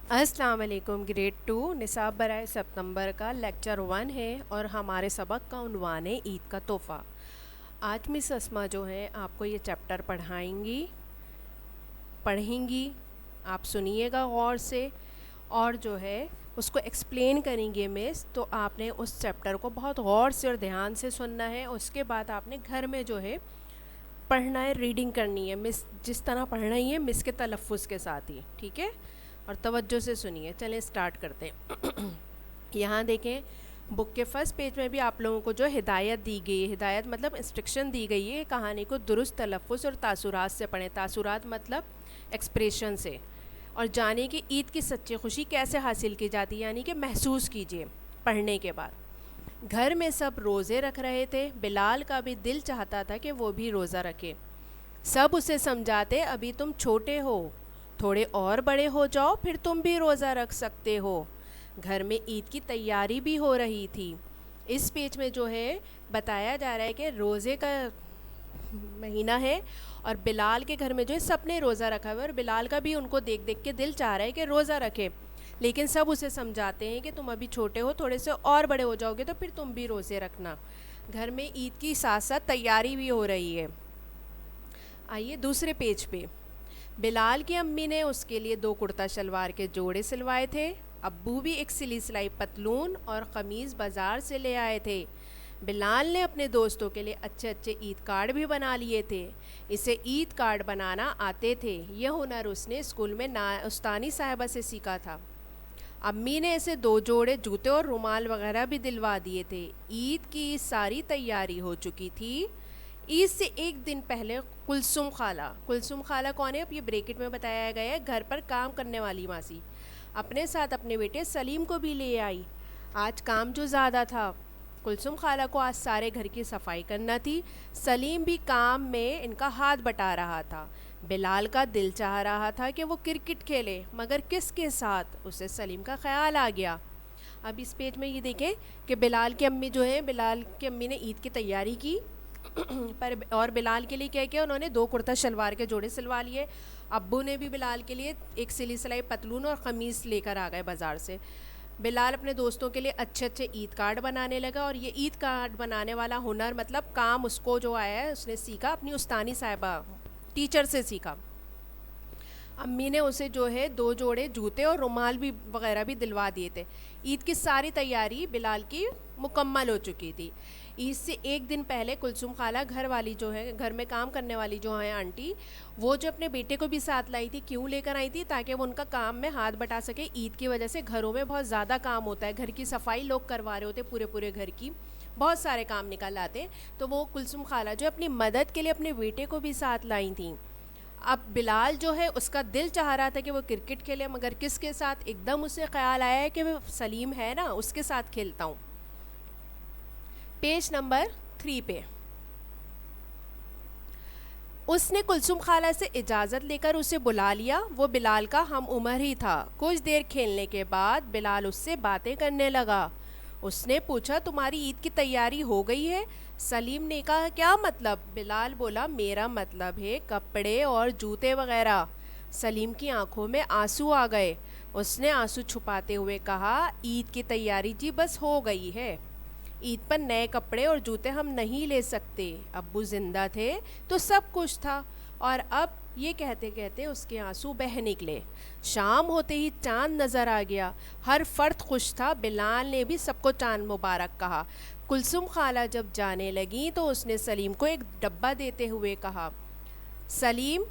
अस्सलाम वालेकुम। ग्रेड 2 निसाब बराए सितंबर का लेक्चर 1 है और हमारे सबक का उन्वान है ईद का तोहफ़ा। आज मिस अस्मा जो है आपको ये चैप्टर पढ़ेंगी। आप सुनिएगा गौर से और जो है उसको एक्सप्लेन करेंगे मिस। तो आपने उस चैप्टर को बहुत गौर से और ध्यान से सुनना है। उसके बाद आपने घर में जो है पढ़ना है, रीडिंग करनी है मिस, जिस तरह पढ़ना ही है मिस के तलफ़ुज़ के साथ ही, ठीक है। और तवज्जो से सुनिए। चलें स्टार्ट करते हैं। यहाँ देखें, बुक के फर्स्ट पेज में भी आप लोगों को जो हिदायत दी गई है, हिदायत मतलब इंस्ट्रक्शन दी गई है, कहानी को दुरुस्त तलफ़ुज़ और तासुरात से पढ़ें। तासुरात मतलब एक्सप्रेशन से। और जाने कि ईद की सच्ची खुशी कैसे हासिल की जाती है, यानी कि महसूस कीजिए पढ़ने के बाद। घर में सब रोज़े रख रहे थे। बिलाल का भी दिल चाहता था कि वो भी रोज़ा रखे। सब उसे समझाते, अभी तुम छोटे हो, थोड़े और बड़े हो जाओ फिर तुम भी रोज़ा रख सकते हो। घर में ईद की तैयारी भी हो रही थी। इस पेज में जो है बताया जा रहा है कि रोज़े का महीना है और बिलाल के घर में जो है सब ने रोज़ा रखा हुआ है और बिलाल का भी उनको देख देख के दिल चाह रहा है कि रोज़ा रखे। लेकिन सब उसे समझाते हैं कि तुम अभी छोटे हो, थोड़े से और बड़े हो जाओगे तो फिर तुम भी रोज़े रखना। घर में ईद की साथ साथ तैयारी भी हो रही है। आइए दूसरे पेज पे। बिलाल की अम्मी ने उसके लिए 2 कुर्ता शलवार के जोड़े सिलवाए थे। अब्बू भी एक सिली सिलाई पतलून और क़मीज़ बाज़ार से ले आए थे। बिलाल ने अपने दोस्तों के लिए अच्छे अच्छे ईद कार्ड भी बना लिए थे। इसे ईद कार्ड बनाना आते थे। यह हुनर उसने स्कूल में उस्तानी साहिबा से सीखा था। अम्मी ने इसे 2 जोड़े जूते और रुमाल वगैरह भी दिलवा दिए थे। ईद की सारी तैयारी हो चुकी थी। ईद से एक दिन पहले कुलसुम खाला कौन है, अब ये ब्रैकेट में बताया गया है, घर पर काम करने वाली मासी, अपने साथ अपने बेटे सलीम को भी ले आई। आज काम जो ज़्यादा था, कुलसुम खाला को आज सारे घर की सफाई करना थी। सलीम भी काम में इनका हाथ बटा रहा था। बिलाल का दिल चाह रहा था कि वो क्रिकेट खेले, मगर किसके साथ, उसे सलीम का ख्याल आ गया। अब इस पेज में ये देखें कि बिलाल की अम्मी जो है, बिलाल की अम्मी ने ईद की तैयारी की पर और बिलाल के लिए क्या किया, उन्होंने 2 कुर्ता शलवार के जोड़े सिलवा लिए। अब्बू ने भी बिलाल के लिए एक सिली सिलाई पतलून और क़मीज़ लेकर आ गए बाज़ार से। बिलाल अपने दोस्तों के लिए अच्छे अच्छे ईद कार्ड बनाने लगा और ये ईद कार्ड बनाने वाला हुनर मतलब काम उसको जो आया है उसने सीखा अपनी उस्तानी साहिबा टीचर से सीखा। अम्मी ने उसे जो है 2 जोड़े जूते और रुमाल भी वगैरह भी दिलवा दिए थे। ईद की सारी तैयारी बिलाल की मुकम्मल हो चुकी थी। ईद से एक दिन पहले कुलसुम खाला, घर वाली जो है, घर में काम करने वाली जो है आंटी, वो जो अपने बेटे को भी साथ लाई थी, क्यों लेकर आई थी, ताकि वो उनका काम में हाथ बटा सके। ईद की वजह से घरों में बहुत ज़्यादा काम होता है, घर की सफाई लोग करवा रहे होते, पूरे पूरे घर की बहुत सारे काम निकल आते। तो वो कुलसुम खाला जो अपनी मदद के लिए अपने बेटे को भी साथ लाई थी। अब बिलाल जो है उसका दिल चाह रहा था कि वो क्रिकेट खेले, मगर किसके साथ, एकदम उसे ख्याल आया है कि वो सलीम है ना, उसके साथ खेलता हूँ। पेज नंबर 3 पे उसने कुलसुम खाला से इजाज़त लेकर उसे बुला लिया। वो बिलाल का हम उम्र ही था। कुछ देर खेलने के बाद बिलाल उससे बातें करने लगा। उसने पूछा, तुम्हारी ईद की तैयारी हो गई है? सलीम ने कहा, क्या मतलब? बिलाल बोला, मेरा मतलब है कपड़े और जूते वगैरह। सलीम की आंखों में आंसू आ गए। उसने आंसू छुपाते हुए कहा, ईद की तैयारी जी बस हो गई है। ईद पर नए कपड़े और जूते हम नहीं ले सकते। अब्बू ज़िंदा थे तो सब कुछ था, और अब ये कहते कहते उसके आंसू बह निकले। शाम होते ही चांद नज़र आ गया। हर फर्द खुश था। बिलाल ने भी सबको चांद मुबारक कहा। कुलसुम खाला जब जाने लगी तो उसने सलीम को एक डब्बा देते हुए कहा, सलीम,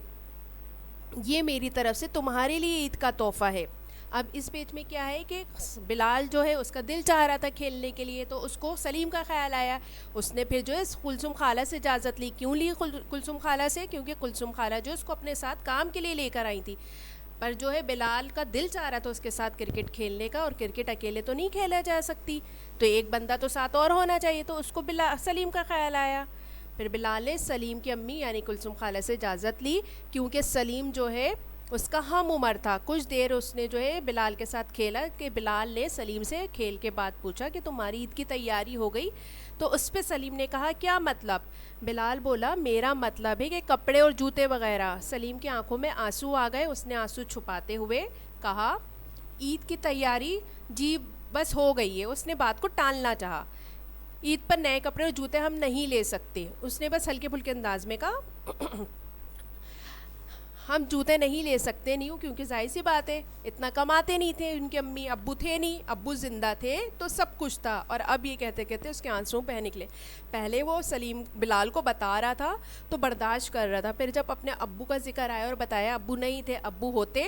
ये मेरी तरफ़ से तुम्हारे लिए ईद का तोहफ़ा है। अब इस पेज में क्या है कि बिलाल जो है उसका दिल चाह रहा था खेलने के लिए, तो उसको सलीम का ख्याल आया। उसने फिर जो है कुलसुम खाला से इजाज़त ली। क्यों ली कुलसुम खाला से? क्योंकि कुलसुम खाला जो उसको अपने साथ काम के लिए लेकर आई थी। पर जो है बिलाल का दिल चाह रहा था उसके साथ क्रिकेट खेलने का, और क्रिकेट अकेले तो नहीं खेला जा सकती, तो एक बंदा तो साथ और होना चाहिए। तो उसको सलीम का ख्याल आया। फिर बिलाल ने सलीम की अम्मी यानी कुलसुम खाला से इजाज़त ली, क्योंकि सलीम जो है उसका हम उम्र था। कुछ देर उसने जो है बिलाल के साथ खेला कि बिलाल ने सलीम से खेल के बाद पूछा कि तुम्हारी ईद की तैयारी हो गई? तो उस पर सलीम ने कहा, क्या मतलब? बिलाल बोला, मेरा मतलब है कि कपड़े और जूते वगैरह। सलीम की आंखों में आंसू आ गए। उसने आंसू छुपाते हुए कहा, عید کی تیاری جی بس ہو گئی ہے، اس نے بات کو ٹالنا چاہا. عید پر نئے کپڑے اور جوتے ہم نہیں لے سکتے، اس نے بس ہلکے پھلکے انداز میں کہا. ہم جوتے نہیں لے سکتے نہیں کیونکہ ظاہر سی بات ہے اتنا کماتے نہیں تھے، ان کے امی ابو تھے نہیں، ابو زندہ تھے تو سب کچھ تھا. اور اب یہ کہتے کہتے اس کے آنسو بہہ نکلے. پہلے وہ سلیم بلال کو بتا رہا تھا تو برداشت کر رہا تھا، پھر جب اپنے ابو کا ذکر آیا اور بتایا ابو نہیں تھے، ابو ہوتے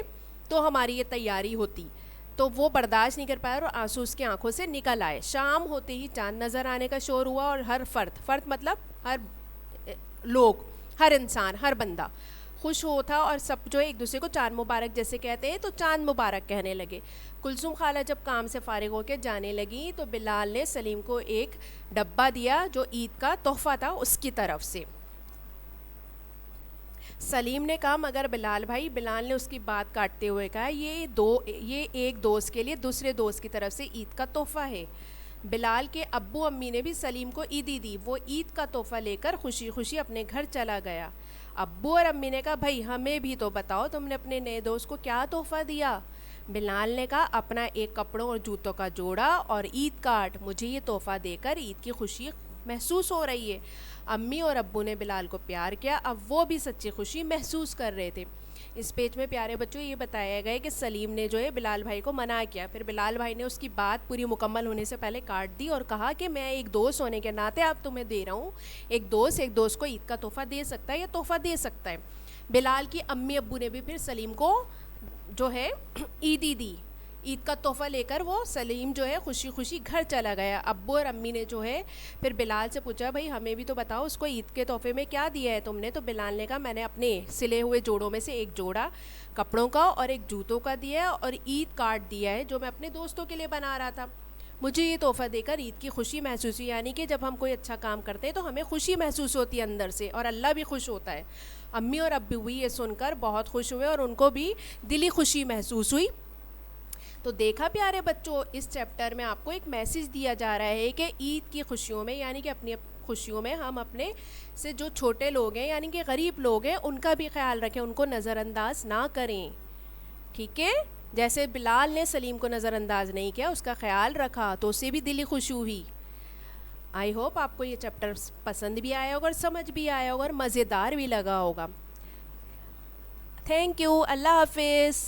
تو ہماری یہ تیاری ہوتی، تو وہ برداشت نہیں کر پایا اور آنسو اس کی آنکھوں سے نکل آئے. شام ہوتے ہی چاند نظر آنے کا شور ہوا اور ہر فرد مطلب ہر لوگ، ہر انسان، ہر بندہ خوش ہوتا اور سب جو ایک دوسرے کو چاند مبارک جیسے کہتے ہیں تو چاند مبارک کہنے لگے. کلثوم خالہ جب کام سے فارغ ہو کے جانے لگی تو بلال نے سلیم کو ایک ڈبہ دیا جو عید کا تحفہ تھا اس کی طرف سے. سلیم نے کہا مگر بلال بھائی، بلال نے اس کی بات کاٹتے ہوئے کہا یہ ایک دوست کے لیے دوسرے دوست کی طرف سے عید کا تحفہ ہے. بلال کے ابو امی نے بھی سلیم کو عیدی دی، وہ عید کا تحفہ لے کر خوشی خوشی اپنے گھر چلا گیا. ابو اور امی نے کہا بھائی ہمیں بھی تو بتاؤ تم نے اپنے نئے دوست کو کیا تحفہ دیا. بلال نے کہا اپنا ایک کپڑوں اور جوتوں کا جوڑا اور عید کارڈ، مجھے یہ تحفہ دے کر عید کی خوشی محسوس ہو رہی ہے. امی اور ابو نے بلال کو پیار کیا، اب وہ بھی سچی خوشی محسوس کر رہے تھے. اس پیج میں پیارے بچوں یہ بتایا گیا کہ سلیم نے جو ہے بلال بھائی کو منع کیا، پھر بلال بھائی نے اس کی بات پوری مکمل ہونے سے پہلے کاٹ دی اور کہا کہ میں ایک دوست ہونے کے ناطے آپ تمہیں دے رہا ہوں، ایک دوست کو عید کا تحفہ دے سکتا ہے یا تحفہ دے سکتا ہے. بلال کی امی ابو نے بھی پھر سلیم کو جو ہے عیدی دی، عید کا تحفہ لے کر وہ سلیم جو ہے خوشی خوشی گھر چلا گیا. ابو اور امی نے جو ہے پھر بلال سے پوچھا بھائی ہمیں بھی تو بتاؤ اس کو عید کے تحفے میں کیا دیا ہے تم نے. تو بلال نے کہا میں نے اپنے سلے ہوئے جوڑوں میں سے ایک جوڑا کپڑوں کا اور ایک جوتوں کا دیا ہے اور عید کارڈ دیا ہے جو میں اپنے دوستوں کے لیے بنا رہا تھا. مجھے یہ تحفہ دے کر عید کی خوشی محسوس ہوئی، یعنی کہ جب ہم کوئی اچھا کام کرتے ہیں تو ہمیں خوشی محسوس ہوتی ہے اندر سے اور اللہ بھی خوش ہوتا ہے. امی اور ابو بھی یہ سن کر بہت خوش ہوئے اور ان کو بھی دلی خوشی محسوس ہوئی. تو دیکھا پیارے بچوں، اس چیپٹر میں آپ کو ایک میسج دیا جا رہا ہے کہ عید کی خوشیوں میں یعنی کہ اپنی خوشیوں میں ہم اپنے سے جو چھوٹے لوگ ہیں یعنی کہ غریب لوگ ہیں ان کا بھی خیال رکھیں، ان کو نظر انداز نہ کریں. ٹھیک ہے، جیسے بلال نے سلیم کو نظر انداز نہیں کیا، اس کا خیال رکھا تو اسے بھی دلی خوشی ہوئی. آئی ہوپ آپ کو یہ چیپٹر پسند بھی آیا ہوگا اور سمجھ بھی آیا ہوگا اور مزیدار بھی لگا ہوگا. تھینک یو، اللہ حافظ.